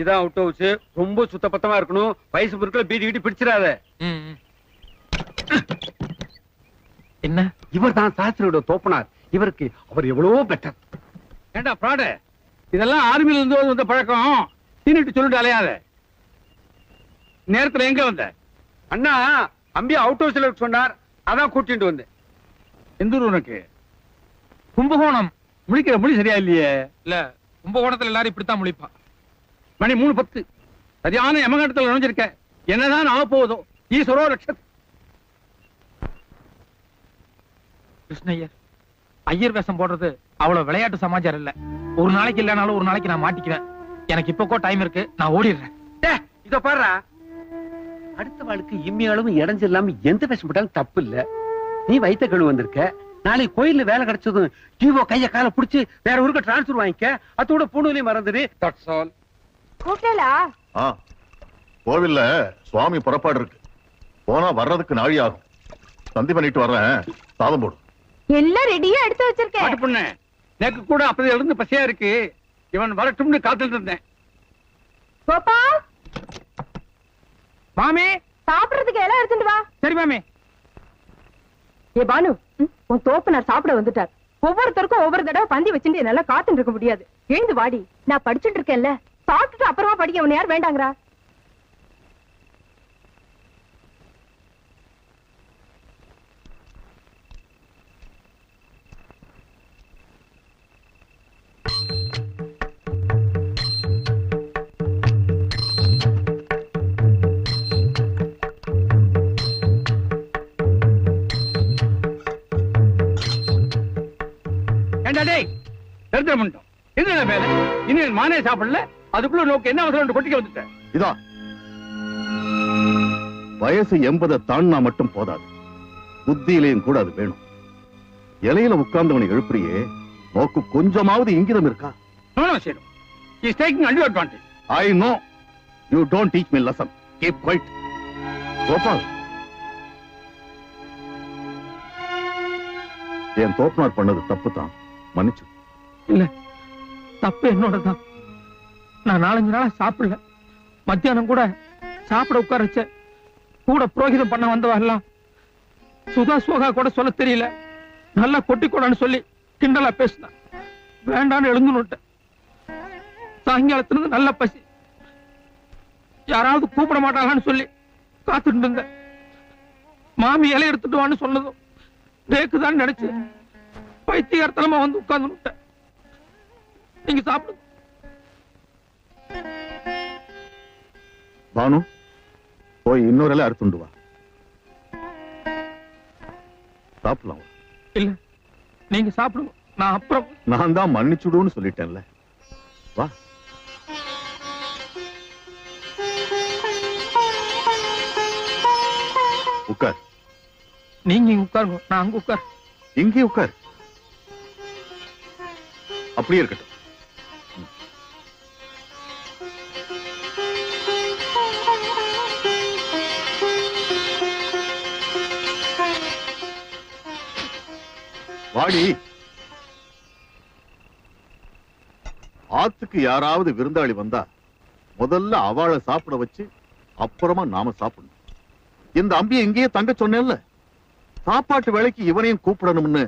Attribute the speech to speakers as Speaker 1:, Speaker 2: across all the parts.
Speaker 1: இதான் out house. ரொம்ப சுத்தபத்தமா இருக்கணும். வயசு பொருட்கள் பீடி கீடி பிடிச்சிடாத.
Speaker 2: என்ன?
Speaker 1: இவர் தான் சாஸ்திரியோட தோப்பனார். இவருக்கு அவர் எவ்வளவோ பெட்டர். ஏண்டா பிராடு, இதெல்லாம் ஆர்மியில இருந்து வந்த பழக்கம். தீனிட்டு சொல்லிட்டு அலையாத. நேரத்துல எங்க வந்த? அண்ணா அம்பியா அவுட் ஹவுஸ்ல சொன்னார், அதான் கூட்டிட்டு வந்தேன். எந்த ஊர் உனக்கு?
Speaker 2: கும்பகோணம்.
Speaker 1: முழிக்கிற மொழி சரியா இல்லையே.
Speaker 2: இல்ல, கும்பகோணத்துல எல்லாரும் இப்படித்தான் முழிப்பா.
Speaker 1: மணி 3:10. சரியான யமகண்டத்தில் நுழைஞ்சிருக்க. என்னதான் ஆக போவதோ. ஈஸ்வரோ லட்சத்.
Speaker 2: கிருஷ்ணய்யர், ஐயர் வேஷம் போடுறது அவ்வளவு விளையாட்டு சமாச்சாரம் இல்ல. ஒரு நாளைக்கு இல்லனாலும் ஒரு நாளைக்கு நான் மாட்டிக்குவேன். எனக்கு இப்போக்கோ டைம் இருக்கு, நான் ஓடிடுறேன்.
Speaker 1: இத பாரு, அடுத்த வாழ்க்கை இம்மியாலும் இடைஞ்சில்லாம எந்த வேஷம் போட்டாலும் தப்பு இல்ல. நீ வைத்த கழுவு வந்திருக்க. நாளைக்கு கோயில்ல வேலை கிடைச்சதும் ஜீவோ கைய கால புடிச்சு வேற ஊருக்கு டிரான்ஸ்பர் வாங்கிக்க. அதோட பொண்ணுலையும் மறந்துடு. That's all.
Speaker 3: கூட்டலா?
Speaker 4: கோவில்ல சுவாமி புறப்பாடு இருக்கு. போனா வர்றதுக்கு நாழி ஆகும். சந்தி பண்ணிட்டு வர்றேன். சாதம் போடு.
Speaker 3: எல்லாம் ரெடியா எடுத்து வச்சிருக்கேன்.
Speaker 1: பாட்டு பொண்ணு, எனக்கு கூட அப்படி இருந்து பசியா இருக்கு. இவன் வரட்டும்னு காத்துட்டு இருந்தேன்.
Speaker 3: கோபால்,
Speaker 2: மாமி
Speaker 3: சாப்பிடுறதுக்கு எல்லாம் எடுத்துட்டு வா.
Speaker 2: சரி மாமி.
Speaker 3: ஏ பானு, உன் தோப்பனார் சாப்பிட வந்துட்டார். ஒவ்வொருத்தருக்கும் ஒவ்வொரு தடவை பந்தி வச்சுட்டு என்னால காத்துட்டு இருக்க முடியாது. எழுந்து வாடி. நான் படிச்சுட்டு இருக்கேன்ல. சாப்பிட்டுட்டு அப்புறமா படிக்க உன்னை யார் வேண்டாங்கிறா?
Speaker 1: மானே சாப்பிடல, அதுக்குள்ள நோக்கு என்ன அவசரம் கொட்டிக்க வந்துட்டேன்.
Speaker 4: இதான் வயசு 80 தாண்டா மட்டும் போதாது, புத்தியிலையும் கூட அது வேணும். இலையில உட்கார்ந்தவனை எழுப்புறியே, நோக்கு கொஞ்சமாவது இங்கிதம் இருக்கா? I know. You don't teach me lesson. Keep quiet. Gopal, என் தோப்பனார் பண்ணது தப்பு தான், மன்னிச்சு.
Speaker 2: இல்ல, தப்பு என்னோடதான். நான் 4-5 நாளா சாப்பிடல. மத்தியானம் கூட சாப்பிட உட்கார வச்ச. கூட புரோகிதம் பண்ண வந்தவெல்லாம் சுதா சோகா கூட சொல்ல தெரியல. நல்லா கொட்டி கூடான்னு சொல்லி கிண்டலா பேசினா. வேண்டான்னு எழுந்துனுட்டேன். சாயங்காலத்திலிருந்து நல்ல பசி. யாராவது கூப்பிட மாட்டாங்கன்னு சொல்லி காத்துட்டு இருந்தேன். மாமி இலை எடுத்துட்டு வான்னு சொன்னதும் தேக்குதான் நினைச்சு பைத்தியகாரத்தனமா வந்து உட்கார்ந்து. நீங்க சாப்பிடுங்க.
Speaker 4: பானு, போய் இன்னொரு இலை அறுத்துண்டு வா. சாப்பிடலாம்.
Speaker 2: இல்ல, நீங்க சாப்பிடுங்க. நான் அப்புறம்.
Speaker 4: நான் தான் மன்னிச்சுடுன்னு சொல்லிட்டேன்ல. வா. உட்கார்.
Speaker 2: நீங்க இங்க உட்காருங்க, நான் அங்க உட்கார்.
Speaker 4: இங்கே உட்கார். அப்படியே இருக்கட்டும். வாடி. ஆத்துக்கு யாராவது விருந்தாளி வந்தா முதல்ல அவளை சாப்பிட வச்சு அப்புறமா நாம சாப்பிடணும். இந்த அம்பியை இங்கேயே தங்க சொன்னேன்ல, சாப்பாட்டு வேலைக்கு இவனையும் கூப்பிடணும்னு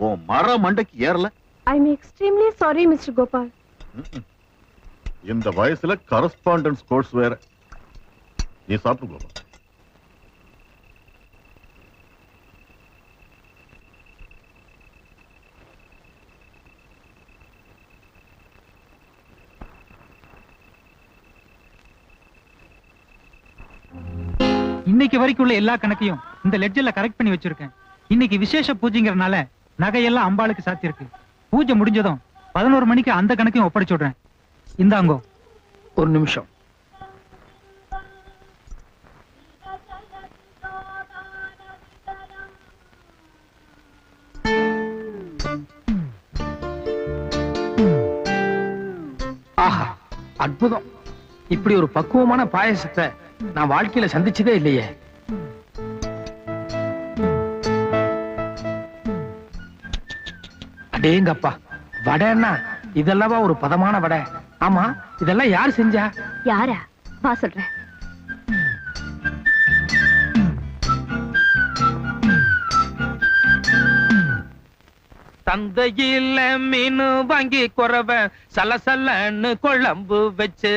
Speaker 4: உன் மர மண்டைக்கு ஏறல.
Speaker 3: I am extremely sorry, Mr. Gopal.
Speaker 4: இந்த வயசுல கரஸ்பாண்டன்ஸ் கோர்ஸ் வேற. நீ சாப்பிட்டு கோபா.
Speaker 5: இன்னைக்கு வரைக்கும் உள்ள எல்லா கணக்கையும் இந்த லெட்ஜர்ல கரெக்ட் பண்ணி வச்சிருக்கேன். இன்னைக்கு விசேஷ பூஜைங்கிறதுனால நகையெல்லாம் அம்பாளுக்கு சாத்தியிருக்கு. பூஜை முடிஞ்சதும் 11 மணிக்கு அந்த கணக்கையும் ஒப்படைச்சு விடுறேன். இந்தாங்கோ.
Speaker 2: ஒரு நிமிஷம். ஆஹா, அற்புதம். இப்படி ஒரு பக்குவமான பாயசத்தை நான் வாழ்க்கையில சந்திச்சதே இல்லையே. அடேங்கப்பா, வடைன்னா இதெல்லாம் ஒரு பதமான வடை. ஆமா, இதெல்லாம் யாரு செஞ்சா?
Speaker 3: யாரா? வா சொல்றேன்.
Speaker 2: தந்தையில மீனு வாங்கி குறவ சலசலன்னு குழம்பு வச்சு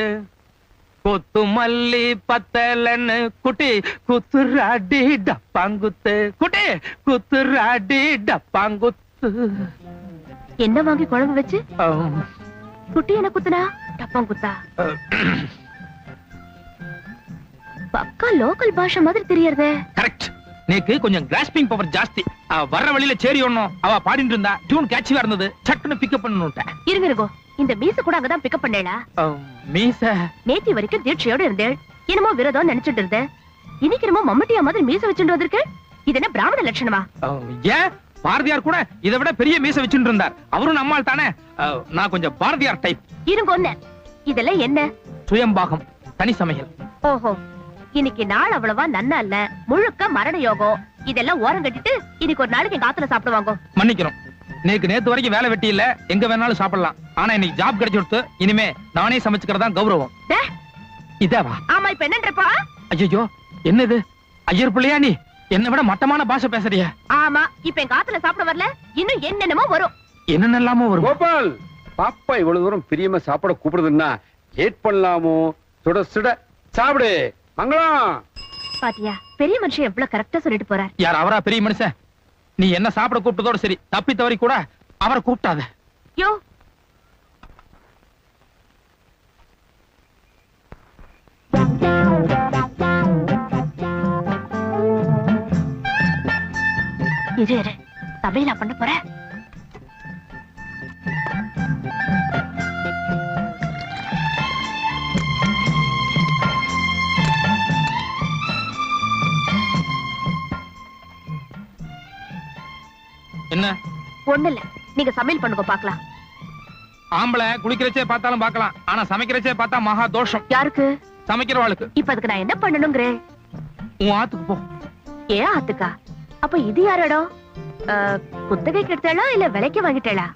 Speaker 2: கொத்து மல்லி பத்தலன்னு குட்டி குத்துராடி டப்பாங்குத்து, குட்டி குத்துராடி டப்பாங்குத்து.
Speaker 3: என்ன வாங்கி குழம்பு வச்சு குட்டி என்ன குத்துனா? டப்பாங்குத்தா? பக்கா லோக்கல் பாஷை மாதிரி தெரியறதே.
Speaker 2: கரெக்ட். நேக்கு கொஞ்சம் கிராஸ்பிங் பவர் ஜாஸ்தி. வர்ற வழியில சேரி ஒண்ணும் அவ பாடிட்டு இருந்தா டியூன் கேட்சியா இருந்தது. சட்டுன்னு பிக்கப் பண்ணனுட்டேன்.
Speaker 3: இருங்க, இந்த மீச கூட அங்கதான் பிக்கப் பண்ணேளா?
Speaker 2: மீச
Speaker 3: நேத்தி வரைக்கும் தீட்சையோட இருந்தேன். என்னமோ விரதம் நினைச்சிட்டு இருந்தேன். இன்னைக்கு என்னமோ மம்மட்டியா மாதிரி மீச வச்சுட்டு வந்திருக்கேன். இது என்ன பிராமண லட்சணமா?
Speaker 2: ஏன், பாரதியார் கூட இதை விட பெரிய மீச வச்சுட்டு இருந்தார். அவரும் நம்மால் தானே. நான் கொஞ்சம் பாரதியார் டைப்.
Speaker 3: இருங்க ஒண்ணு, இதெல்லாம் என்ன?
Speaker 2: சுயம்பாகம், தனி சமையல்.
Speaker 3: ஓஹோ, இன்னைக்கு நாள் அவ்வளவா நன்னா இல்ல, முழுக்க மரண யோகம். இதெல்லாம் ஓரம் கட்டிட்டு இன்னைக்கு ஒரு நாளைக்கு எங்க ஆத்துல சாப்பிடுவாங்க.
Speaker 2: மன்னிக்கணும், நேத்து வரைக்கும் வேலை வெட்டி இல்ல, எங்க வேணாலும் சாப்பிடலாம். ஆனா இன்னைக்கு ஜாப் கிடைச்சு கொடுத்து இனிமே நானே சமைச்சுக்கிறதா கௌரவம். இதேவா?
Speaker 3: ஆமா, இப்ப என்னன்றப்பா?
Speaker 2: ஐயோ, என்னது ஐயர் பிள்ளையா நீ? என்ன விட மட்டமான பாஷை பேசுறியா?
Speaker 3: ஆமா, இப்ப எங்க ஆத்துல சாப்பிட வரல, இன்னும் என்னென்னமோ வரும்.
Speaker 2: என்னென்னலாமோ வரும்.
Speaker 1: கோபால், பாப்பா இவ்வளவு தூரம் பிரியமா சாப்பிட கூப்பிடுதுன்னா லேட் பண்ணலாமோ? சுட சுட சாப்பிடு. மங்களம்.
Speaker 3: பாத்தியா, பெரிய மனுஷன் எவ்வளவு கரெக்டா சொல்லிட்டு போறார்.
Speaker 2: யார் அவரா பெரிய மனுஷன்? நீ என்ன சாப்பிட கூப்பிட்டதோட சரி, தப்பி தவறி கூட அவரை கூப்பிட்டாத.
Speaker 3: யோ, இரு, சமையலா பண்ண போற?
Speaker 2: என்ன?
Speaker 3: ஒண்ணு இல்ல, நீங்க சமையல் பண்ணுங்க பாக்கலாம்.
Speaker 2: ஆம்பளை குளிக்கிறச்சே பார்த்தாலும் பார்க்கலாம், ஆனா சமைக்கிறச்சே பார்த்தா மகா தோஷம்.
Speaker 3: யாருக்கு?
Speaker 2: சமைக்கிறவாளுக்கு.
Speaker 3: இப்ப அதுக்கு நான் என்ன பண்ணணுங்கிறேன்?
Speaker 2: உன் ஆத்துக்கு போ.
Speaker 3: ஏன் ஆத்துக்கா? அப்ப இது யார் இடம்? குத்தகைக்கு எடுத்தாளா இல்ல விலைக்கு வாங்கிட்டாளா?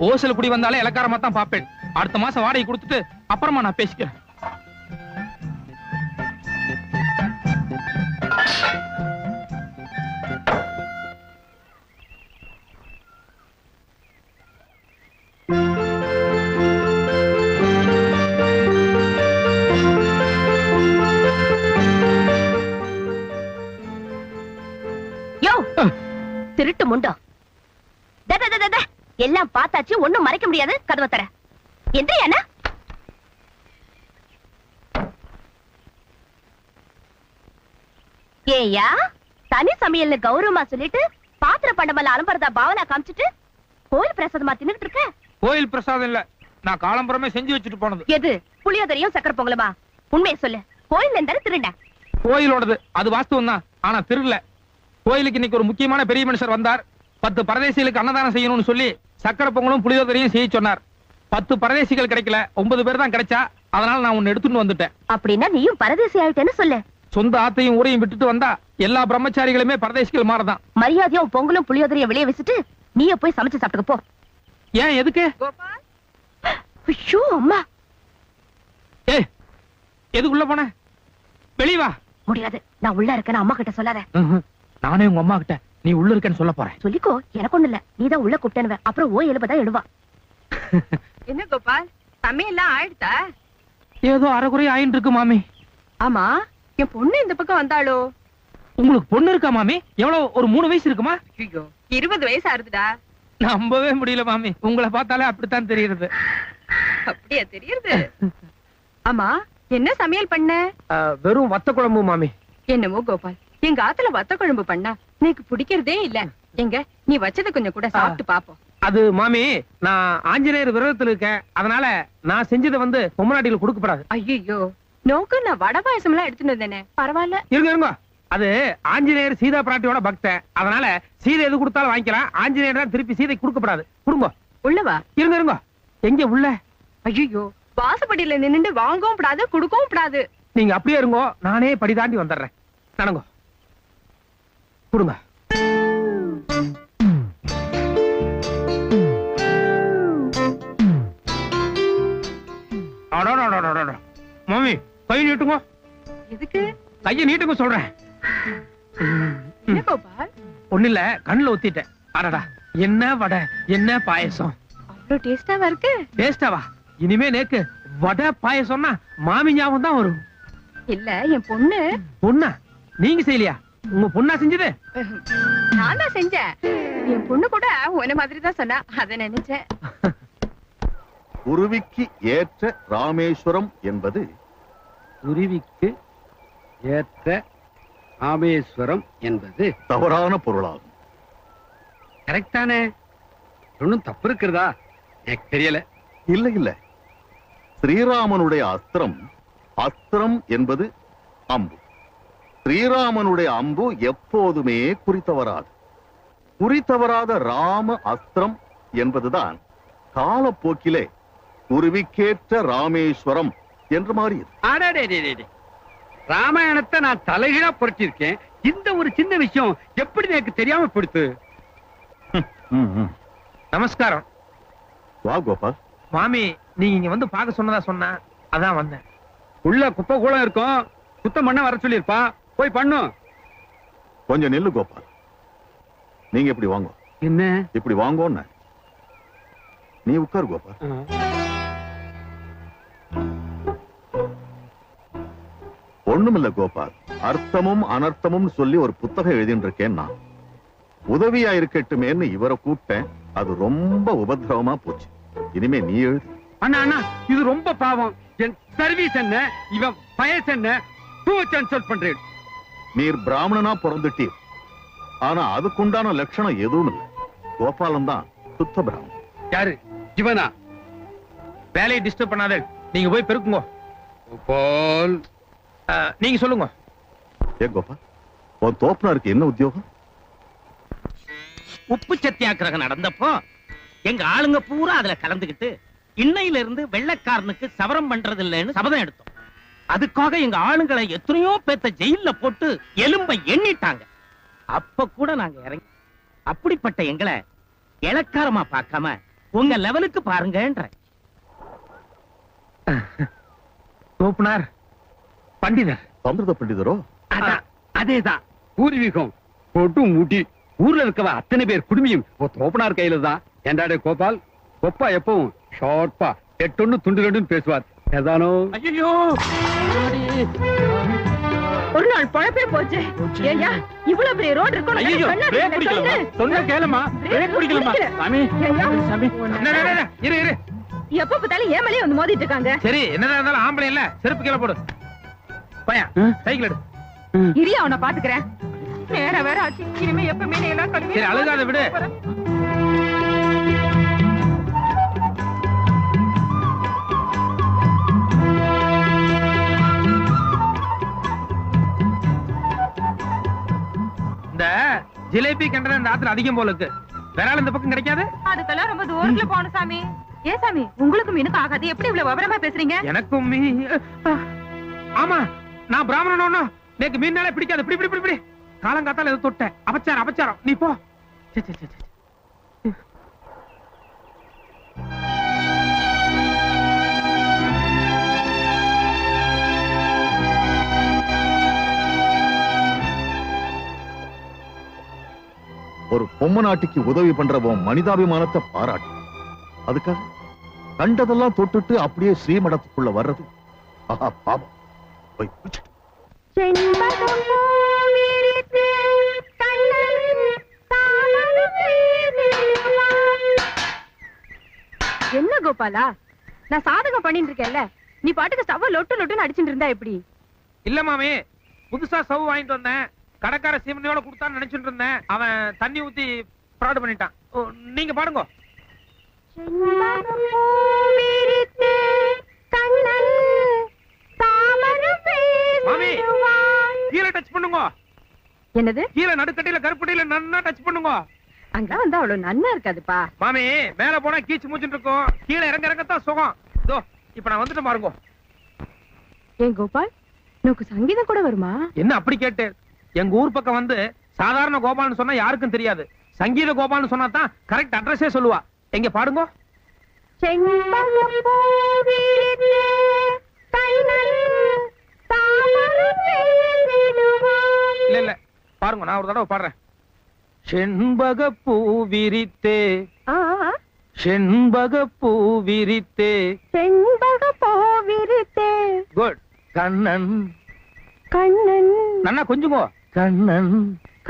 Speaker 2: ஓசல் குடி வந்தாலே இலக்காரமா தான் பாப்பேன். அடுத்த மாசம் வாடகை கொடுத்துட்டு அப்புறமா நான் பேசிக்கிறேன்.
Speaker 3: திருட்டு முண்டோ, எல்லாம் பார்த்தாச்சு, ஒண்ணும் மறைக்க முடியாது. கதவை தர. என்ன? ஏயா, தனி சமையல்னு கௌரவமா சொல்லிட்டு பாத்திர பண்டமல்ல அலம்பரதா பாவனா காமிச்சிட்டு கோயில் பிரசாதமா தின்னுட்டு இருக்க.
Speaker 2: கோயில் பிரசாதம் இல்ல, நான் காலம்பரமே செஞ்சு வச்சுட்டு போனது.
Speaker 3: எது? புளியோதரையும் சக்கர பொங்கலுமா? உண்மையை சொல்லு. கோயில் இருந்தாரு திருண்ட.
Speaker 2: கோயிலோடது, அது வாஸ்தவம் தான், ஆனா திருடல. கோயிலுக்கு இன்னைக்கு ஒரு முக்கியமான பெரிய மனுஷர் வந்தார். 10 பரதேசிகளுக்கு அன்னதானம் செய்யணும்னு சொல்லி சக்கரை பொங்கலும் புளியோதரையும் செய்ய சொன்னார். 10 பரதேசிகள் கிடைக்கல, 9 பேர் தான் கிடைச்சா. அதனால நான் உன்னை எடுத்துட்டு வந்துட்டேன்.
Speaker 3: அப்படின்னா நீயும் பரதேசி ஆயிட்டேன்னு சொல்லு.
Speaker 2: சொந்த ஆத்தையும் ஊரையும் விட்டுட்டு வந்தா எல்லா பிரம்மச்சாரிகளுமே பரதேசிகள் மாறதான்.
Speaker 3: மரியாதையா பொங்கலும் புளியோதரையும் வெளியே வச்சுட்டு நீயே போய் சமைச்சு சாப்பிட்டுக்க போ.
Speaker 2: ஏன், எதுக்கு?
Speaker 3: ஐயோ அம்மா.
Speaker 2: ஏய், எதுக்குள்ள போன? வெளிய வா.
Speaker 3: முடியாது, நான் உள்ள இருக்கேன்னு அம்மா கிட்ட சொல்லாத.
Speaker 2: நானே உங்க அம்மா கிட்ட நீ உள்ள இருக்கேன்னு சொல்ல போறேன்.
Speaker 3: சொல்லிக்கோ, எனக்கு ஒண்ணு இல்ல. நீதான் உள்ள கூப்பிட்டேன்னு அப்புறம் ஓ எழுபதான் எழுவா.
Speaker 6: என்ன கோபால், சமையல்லாம் ஆயிடுதா?
Speaker 2: ஏதோ அரைக்குறையா ஆயிட்டு இருக்கு மாமி.
Speaker 6: ஆமா, என் பொண்ணு இந்த பக்கம் வந்தாளோ?
Speaker 2: உங்களுக்கு பொண்ணு இருக்கா மாமி? எவ்வளவு, ஒரு 3 வயசு இருக்குமா?
Speaker 6: ஐயோ, 20 வயசு ஆறுதுடா.
Speaker 2: நம்பவே முடியல மாமி, உங்களை பார்த்தாலே அப்படித்தான் தெரியுது.
Speaker 6: அப்படியா தெரியுது? ஆமா, என்ன சமையல் பண்ண?
Speaker 2: வெறும் வத்த குழம்பு மாமி.
Speaker 6: என்னமோ கோபால், எங்க ஆத்துல வத்த குழம்பு பண்ணா எனக்கு பிடிக்கிறதே இல்ல. எங்க நீ வச்சத கொஞ்சம் கூட சாப்பிட்டு பாப்போம்.
Speaker 2: அது மாமி, நான் ஆஞ்சநேயர் விரதத்துல இருக்கேன், அதனால நான் செஞ்சதை பொம்மநாட்டில கொடுக்கப்படாது.
Speaker 6: ஐயோ, நோக்கு நான் வடை பாயசம் எல்லாம் எடுத்துட்டு வந்தேனே. பரவாயில்ல.
Speaker 2: இருங்க, அது ஆஞ்சநேயர் சீதா பிராட்டியோட பக்தன், அதனால சீதை எது கொடுத்தாலும் வாங்கிக்கலாம். ஆஞ்சநேயர் தான் திருப்பி சீதை கொடுக்கப்படாது. கொடுங்க.
Speaker 6: உள்ளவா?
Speaker 2: இருங்க, எங்க உள்ள?
Speaker 6: ஐயோ, வாசப்படியில நின்னுட்டு வாங்கவும் கூடாது, கொடுக்கவும் கூடாது.
Speaker 2: நீங்க அப்படியே இருங்கோ, நானே படி தாண்டி வந்துடுறேன். நடங்கோ, கொடுங்க. மாமி கை நீட்டுங்க.
Speaker 6: எதுக்கு?
Speaker 2: கையை நீட்டுங்க சொல்றேன்.
Speaker 6: என்ன கோபால்,
Speaker 2: ஒண்ணு இல்ல, கண்ணுல ஊத்திட்டேன். அடடா, என்ன வடை, என்ன பாயசம்.
Speaker 6: அவ்வளவு டேஸ்டாவா இருக்கு?
Speaker 2: டேஸ்டாவா? இனிமே நேக்கு வடை பாயசம்னா மாமி ஞாபகம் தான் வரும்.
Speaker 6: இல்ல, என் பொண்ணு.
Speaker 2: பொண்ணா? நீங்க செய்யலையா? உங்க பொண்ணா செஞ்சது?
Speaker 6: நான் தான் செஞ்சேன். என் பொண்ணு கூட உன்ன மாதிரி தான் சொன்னா, அத நினைச்சேன்.
Speaker 4: குருவிக்கு ஏற்ற ராமேஸ்வரம் என்பது
Speaker 1: குருவிக்கு ஏற்ற ராமேஸ்வரம் என்பது
Speaker 4: தவறான பொருளாகும்.
Speaker 1: கரெக்ட் தானே? ஒன்னும் தப்பு இருக்கிறதா? எனக்கு தெரியல.
Speaker 4: இல்ல இல்ல, ஸ்ரீராமனுடைய அஸ்திரம், அஸ்திரம் என்பது அம்பு. ஸ்ரீராமனுடைய அம்பு எப்போதுமே குறித்தவராது. குறித்தவராத ராம அஸ்திரம் என்பதுதான் காலப்போக்கிலே குருவிக்கேற்ற ராமேஸ்வரம் என்று மாறியது.
Speaker 1: ராமாயணத்தை நான் தலைகீழா புரட்டியிருக்கேன். இந்த ஒரு சின்ன விஷயம் எப்படி எனக்கு தெரியாம போயிடுத்து?
Speaker 2: நமஸ்காரம்.
Speaker 4: வா கோபால்.
Speaker 2: மாமி நீங்க இங்க வந்து பாக்க சொன்னதா சொன்னா, அதான் வந்தேன்.
Speaker 1: உள்ள குப்பை கூலம் இருக்கும், சுத்தம் பண்ண வர சொல்லிருப்பா, போய் பண்ணு.
Speaker 4: கொஞ்சம் நெல்லு கோபால். நீங்க இப்படி வாங்க.
Speaker 1: என்ன?
Speaker 4: இப்படி வாங்கோன்னு. நீ உட்கார் கோபால். ஒண்ணுமில்ல கோபால், அர்த்தமும் அனர்த்தமும் சொல்லி ஒரு புத்தகம் எழுதிட்டு இருக்கேன் நான். உதவியா இருக்கட்டுமேன்னு இவரை கூப்பிட்டேன். அது ரொம்ப உபத்திரவமா போச்சு. இனிமே நீ எழுது.
Speaker 1: அண்ணா அண்ணா, இது ரொம்ப பாவம். என் சர்வீஸ் என்ன, இவன் வயசு என்ன, சொல் பண்றேன்.
Speaker 4: நீர் பிராமணனா பிறந்துட்டீர். ஆனா அதுக்குண்டான லட்சணம் எதுவும் இல்லை. கோபாலம் தான் சுத்த பிராமணன்.
Speaker 1: யாரு? இவனா?
Speaker 2: வேலையை டிஸ்டர்ப் பண்ணாத, நீங்க போய் பெருக்குங்க.
Speaker 1: கோபால்,
Speaker 2: நீங்க சொல்லுங்க.
Speaker 4: ஏ கோபால், உன் தோப்பனாருக்கு என்ன உத்தியோகம்?
Speaker 7: உப்பு சத்தியாகிரகம் நடந்தப்போ எங்க ஆளுங்க பூரா அதுல கலந்துகிட்டு இன்னையில இருந்து வெள்ளைக்காரனுக்கு சவரம் பண்றது இல்லைன்னு சபதம் எடுத்தோம். அதுக்காக எங்க ஆளுங்களை எத்தனையோ பேத்த ஜெயில போட்டு எலும்பை எண்ணிட்டாங்க. அப்ப கூட நாங்க இறங்கி அப்படிப்பட்ட எங்களை இளக்காரமா பார்க்காம உங்க லெவலுக்கு பாருங்கன்ற.
Speaker 2: தோப்புனார் பண்டிதர்.
Speaker 4: சம்பிரத பண்டிதரோ?
Speaker 1: அதேதான். பூர்வீகம் போட்டு மூட்டி ஊர்ல இருக்கவ அத்தனை பேர் குடும்பியும் தோப்பனார் கையில தான். ஏண்டாடே கோபால், கொப்பா எப்பவும் ஷார்ப்பா எட்டொன்னு துண்டு ரெண்டுன்னு பேசுவார். ஏதானோ
Speaker 2: ஐயோ,
Speaker 3: ஒரு நாள் பழப்பே போச்சு. ஏய்யா, இவ்வளவு பெரிய ரோட் இருக்கும்.
Speaker 2: ஐயோ, பிரேக் பிடிக்கலமா? சொன்னா கேளுமா? பிரேக் பிடிக்கலமா? சாமி, சாமி. இரு இரு.
Speaker 3: எப்ப பார்த்தாலும் ஏமலே வந்து மோதிட்டு இருக்காங்க.
Speaker 2: சரி, என்னதான் இருந்தாலும் ஆம்பளை இல்ல, செருப்பு கீழே போடு. பையன் சைக்கிள் எடு.
Speaker 3: இரியா, அவனை பாத்துக்கிறேன். நேர வேற ஆச்சு. இனிமே எப்பவுமே நீ எல்லாம் கழுவி.
Speaker 2: சரி, அழுகாத விடு. இந்த ஜிலேபி கண்டன இந்த ஆத்துல அதிகம் போல இருக்கு. வேற ஆள் இந்த பக்கம் கிடைக்காது.
Speaker 3: அதுக்கெல்லாம் ரொம்ப தூரத்துல போகணும் சாமி. ஏ சாமி, உங்களுக்கு மீனுக்கு ஆகாது. எப்படி இவ்வளவு விவரமா பேசுறீங்க?
Speaker 2: எனக்கும் ஆமா, நான் பிராமணனோ எனக்கு மீனாலே பிடிக்காது. பிடி பிடி பிடி. காலங்காத்தால எது தொட்ட அபச்சாரம் அபச்சாரம். நீ போ.
Speaker 4: ஒரு பொம்மை நாட்டிக்கு உதவி பண்றவன் மனிதாபிமானத்தை பாராட்டு. அதுக்காக கண்டதெல்லாம் தொட்டுட்டு அப்படியே ஸ்ரீமடத்துக்குள்ள வர்றது பாவம். போய் குளிச்சு.
Speaker 3: என்ன கோபாலா, நான் சாதகம் பண்ணிட்டு இருக்கேன்ல, நீ பாட்டுக்கு ஸ்டவ் லொட்டு லொட்டுன்னு அடிச்சுட்டு இருந்தா எப்படி?
Speaker 2: இல்ல மாமி, புதுசா ஸ்டவ் வாங்கிட்டு வந்தேன். கடைக்கார சீமனையோட கொடுத்தான்னு நினைச்சிட்டு இருந்தேன். அவன் தண்ணி ஊத்தி ஃப்ராட் பண்ணிட்டான். நீங்க பாடுங்க. மாமி, கீழே டச் பண்ணுங்க.
Speaker 3: என்னது?
Speaker 2: கீழே நடுக்கட்டையில கருப்பட்டியில நன்னா டச் பண்ணுங்க.
Speaker 3: அங்க வந்து அவ்வளவு நன்னா இருக்காதுப்பா.
Speaker 2: மாமி, மேல போனா கீச்சு மூச்சுட்டு இருக்கும். கீழே இறங்க இறங்கத்தான் சுகம். இதோ இப்ப நான் வந்துட்டு பாருங்க.
Speaker 3: ஏன் கோபால், உனக்கு சங்கீதம் கூட வருமா?
Speaker 2: என்ன அப்படி கேட்டு? எங்க ஊர் பக்கம் வந்து சாதாரண கோபால்னு சொன்னா யாருக்கும் தெரியாது. சங்கீத கோபால்னு சொன்னா தான் கரெக்ட் அட்ரஸே சொல்லுவா. எங்க பாடுங்க. இல்ல இல்ல பாருங்க, நான் ஒரு தடவை பாடுறேன். செண்பக பூ விரித்தே, செண்பக பூ விரித்தே,
Speaker 3: செண்பக பூ விரித்தே.
Speaker 2: குட். கண்ணன்
Speaker 3: கண்ணன்
Speaker 2: நன்னா கொஞ்சுங்கோ. கண்ணன்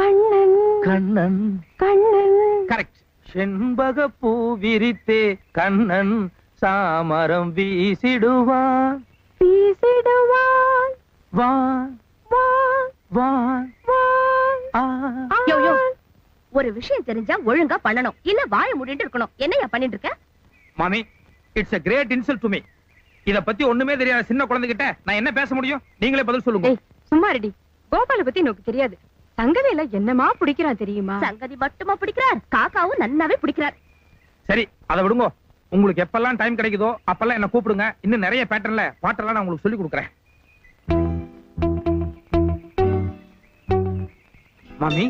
Speaker 3: கண்ணன்
Speaker 2: கண்ணன்
Speaker 3: கண்ணன்.
Speaker 2: கரெக்ட். செண்பக பூ விரித்தே கண்ணன் சாமரம் வீசிடுவான்
Speaker 3: வீசிடுவான்.
Speaker 2: வான்
Speaker 3: வான்
Speaker 2: வான்
Speaker 3: வான்.
Speaker 2: ஆ.
Speaker 3: யோ யோ, ஒரு விஷயம் தெரிஞ்சா ஒழுங்கா பண்ணணும், இல்ல வாயை மூடிட்டு இருக்கணும். என்னையா பண்ணிட்டு இருக்க?
Speaker 2: மாமி, it's a great insult to me. இத பத்தி ஒண்ணுமே தெரியாத சின்ன குழந்தைகிட்ட நான் என்ன பேச முடியும்? நீங்களே பதில் சொல்லுங்க.
Speaker 6: ஏய் சும்மா ரெடி. கோபால பத்தி எனக்கு தெரியாது. சங்கதியில என்னமா பிடிக்கிறான் தெரியுமா?
Speaker 3: சங்கதி மட்டுமா பிடிக்கிறார், காக்காவும் நன்னாவே பிடிக்கிறார்.
Speaker 2: சரி, அதை விடுங்க. உங்களுக்கு எப்பெல்லாம் டைம் கிடைக்குதோ அப்பெல்லாம் என்ன கூப்பிடுங்க. இன்னும் நிறைய பேட்டர்ன்ல பாட்டெல்லாம் நான் உங்களுக்கு சொல்லி கொடுக்குறேன். மாமி,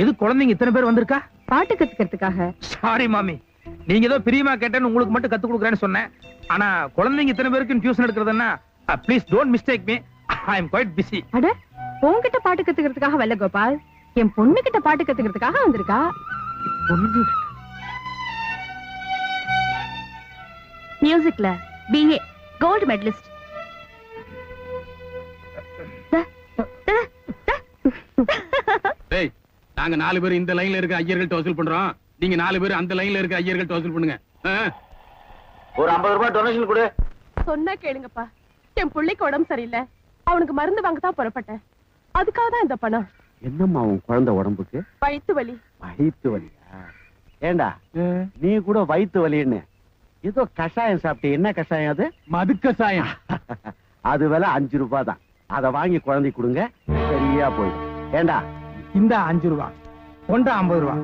Speaker 2: எது குழந்தைங்க இத்தனை பேர் வந்திருக்கா?
Speaker 6: பாட்டு கத்துக்கிறதுக்காக.
Speaker 2: சாரி மாமி, நீங்க ஏதோ பிரியமா கேட்டேன்னு உங்களுக்கு மட்டும் கத்து கொடுக்குறேன்னு சொன்னேன். ஆனா குழந்தைங்க இத்தனை பேருக்கு டியூஷன் எடுக்கிறதுன்னா please don't mistake me. I am quite busy.
Speaker 6: அட, உன்கிட்ட பாட்டு கத்துக்கிறதுக்காக வரல கோபால், என் பொண்ணு கிட்ட பாட்டு கத்துக்கிறதுக்காக வந்திருக்கா.
Speaker 3: மியூசிக்ல BA கோல்ட் மெடலிஸ்ட்.
Speaker 1: டேய், நாங்க 4 பேர் இந்த லைன்ல இருக்க ஐயர்கள்ட்ட வசூல் பண்றோம். நீங்க 4 பேர் அந்த லைன்ல இருக்க ஐயர்கள்ட்ட வசூல் பண்ணுங்க.
Speaker 7: ஒரு 50 ரூபாய் டொனேஷன் கொடு.
Speaker 3: சொன்னா கேளுங்கப்பா, என் பிள்ளைக்கு உடம்பு சரியில்லை, அவனுக்கு மருந்து வாங்க தான் புறப்பட்டேன். அதுக்காக தான் இந்த பணம்.
Speaker 1: என்னம்மா உன் குழந்தை உடம்புக்கு?
Speaker 3: வயித்து வலி.
Speaker 1: வயித்து வலியா? ஏண்டா நீ கூட வயித்து வலின்னு ஏதோ கஷாயம் சாப்பிட்டு. என்ன கஷாயம் அது? மது கஷாயம். அது விலை 5 ரூபாய் தான். அத வாங்கி குழந்தை கொடுங்க, சரியா போயிடும். ஏண்டா
Speaker 2: இந்த 5 ரூபாய் கொண்டா 50 ரூபாய்.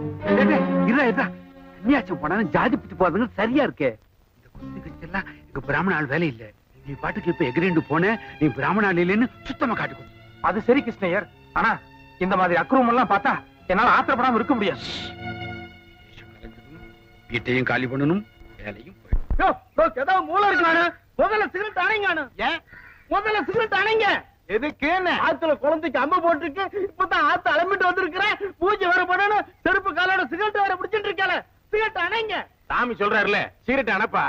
Speaker 1: கன்னியாச்சம் போனாலும் ஜாதி பிடிச்சு போறதுங்க சரியா இருக்கு. இந்த குந்தி கட்சியெல்லாம் எங்க பிராமண ஆள் வேலை இல்ல. நீ பாட்டுக்கு இப்ப எகிரிண்டு போன, நீ பிராமண ஆள் இல்லைன்னு சுத்தமா காட்டுக்கும்.
Speaker 2: அது சரி கிருஷ்ணய்யர், ஆனா இந்த மாதிரி அக்ரூம் எல்லாம் பார்த்தா என்னால ஆத்திரப்படாம இருக்க முடியாது.
Speaker 1: வீட்டையும் காலி பண்ணணும், வேலையும்
Speaker 2: ஏதாவது மூளை இருக்கு. முதல்ல சிகரெட் அணைங்க. ஏன் முதல்ல சிகரெட் அணைங்க? எதுக்கு? ஆத்துல குழந்தைக்கு அம்பு போட்டுருக்கு, இப்பதான் ஆத்து அலம்பிட்டு வந்திருக்கிறேன். பூஜை வேற பண்ணணும், செருப்பு காலோட சிகரெட் வேற பிடிச்சிட்டு இருக்கல. சிகரெட் அணைங்க.
Speaker 7: சாமி சொல்றாருல, சிகரெட் அணைப்பா.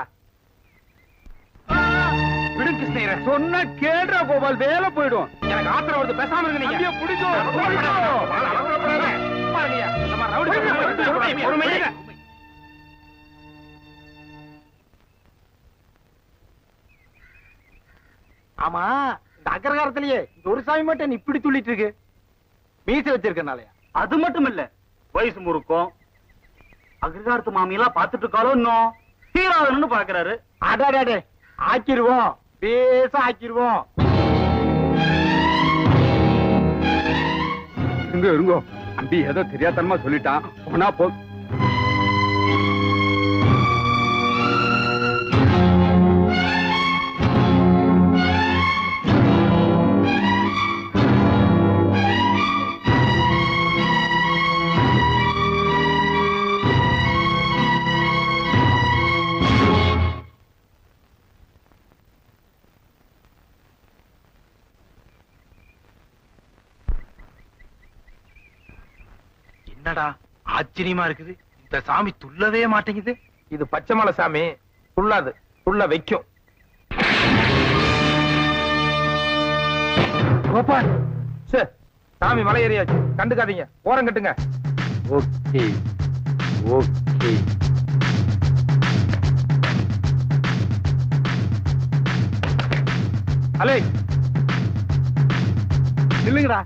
Speaker 2: விடு கிருஷ்ணய்யர, சொன்ன கேடுற கோபால், வேலை போயிடும். எனக்கு ஆத்திரம் வருது, பேசாம இருங்க. நீங்க பிடிக்கும் ஆமா, இந்த அகரகாரத்திலேயே இந்த ஒரு சாமி மட்டும் இப்படி துள்ளிட்டு இருக்கு. மீசை வச்சிருக்கனாலயா?
Speaker 7: அது மட்டும் இல்ல, வயசு முறுக்கும். அகிர்காரத்து மாமியெல்லாம் பாத்துட்டு இருக்காளோ இன்னும் ஹீரோன்னு பாக்குறாரு.
Speaker 2: அடாடே, ஆக்கிருவோம், பேச ஆக்கிருவோம்.
Speaker 1: இருங்கோ, அம்பி ஏதோ தெரியாதனமா சொல்லிட்டான். போனா போ.
Speaker 2: என்னடா ஆச்சரியமா இருக்குது, இந்த சாமி துள்ளவே மாட்டேங்குது. இது பச்சை மலை சாமி, துள்ளாது, துள்ள வைக்கும். கோபால் சார், சாமி மலை ஏறியாச்சு, கண்டுக்காதீங்க, ஓரம் கட்டுங்க.
Speaker 1: Okay okay.
Speaker 2: அலே இல்லைங்கடா.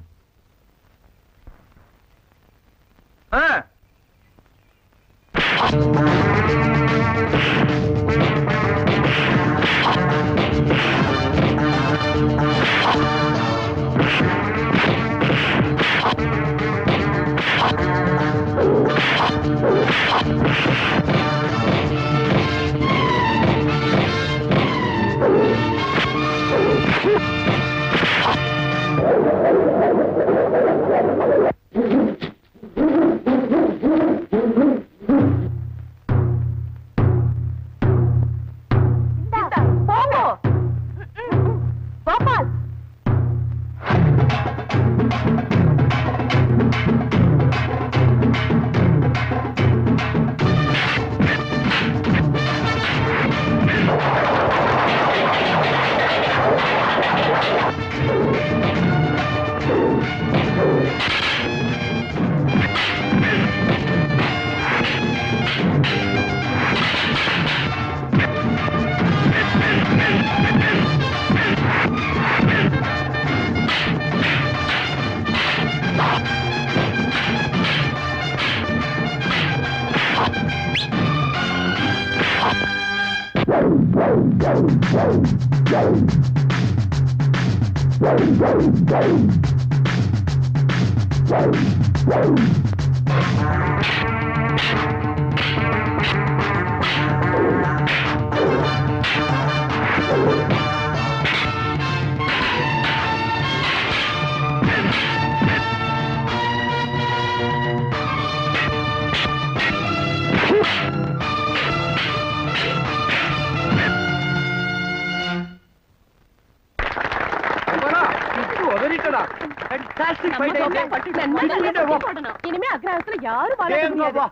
Speaker 3: இனிமே அக்ரஹத்துல யாரும் வாழ முடியாது